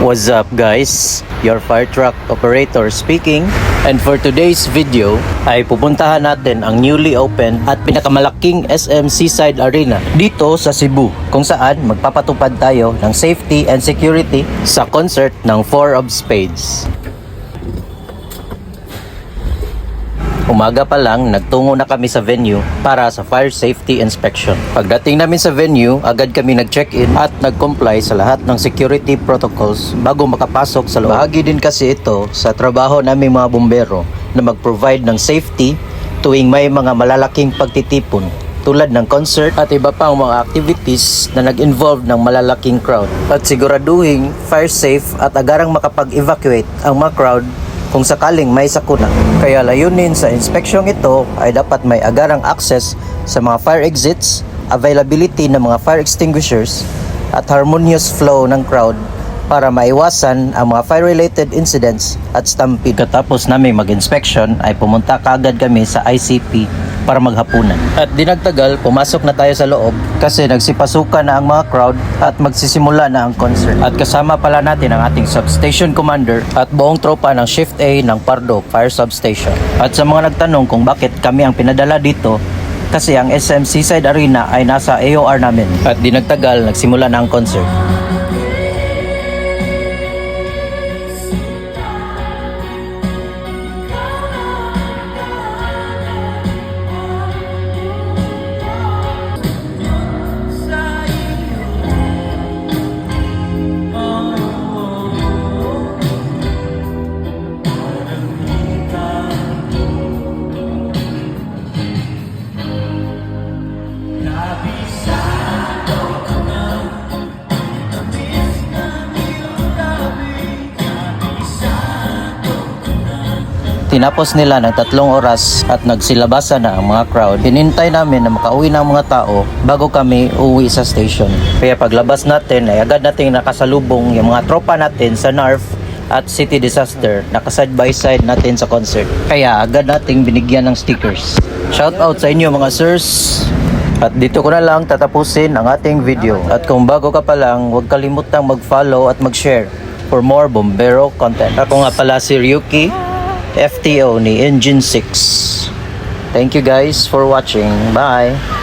What's up guys? Your fire truck operator speaking. And for today's video ay pupuntahan natin ang newly opened at pinakamalaking SM Seaside Arena dito sa Cebu, kung saan magpapatupad tayo ng safety and security sa concert ng Four of Spades. Umaga pa lang, nagtungo na kami sa venue para sa fire safety inspection. Pagdating namin sa venue, agad kami nag-check-in at nag-comply sa lahat ng security protocols bago makapasok sa loob. Bahagi din kasi ito sa trabaho namin mga bumbero na mag-provide ng safety tuwing may mga malalaking pagtitipon tulad ng concert at iba pang mga activities na nag-involve ng malalaking crowd. At siguraduhin fire safe at agarang makapag-evacuate ang mga crowd kung sakaling may sakuna. Kaya layunin sa inspeksyong ito ay dapat may agarang access sa mga fire exits, availability ng mga fire extinguishers, at harmonious flow ng crowd para maiwasan ang mga fire-related incidents at stampede. Katapos namin mag-inspection ay pumunta kaagad kami sa ICP para maghapunan. At dinagtagal, pumasok na tayo sa loob kasi nagsipasukan na ang mga crowd at magsisimula na ang concert. At kasama pala natin ang ating substation commander at buong tropa ng Shift A ng Pardo Fire Substation. At sa mga nagtanong kung bakit kami ang pinadala dito, kasi ang SM Seaside Arena ay nasa AOR namin. At dinagtagal, nagsimula na ang concert. Tinapos nila ng 3 oras at nagsilabasa na ang mga crowd. Hinintay namin na makauwi na ang mga tao bago kami uwi sa station. Kaya paglabas natin ay agad nating nakasalubong yung mga tropa natin sa NARF at City Disaster, naka side by side natin sa concert. Kaya agad nating binigyan ng stickers. Shout out sa inyo mga sirs! At dito ko na lang tatapusin ang ating video. At kung bago ka pa lang, huwag kalimutang mag-follow at mag-share for more Bombero content. Ako nga pala si Ryuki, FTO ni Engine 6. Thank you guys for watching. Bye!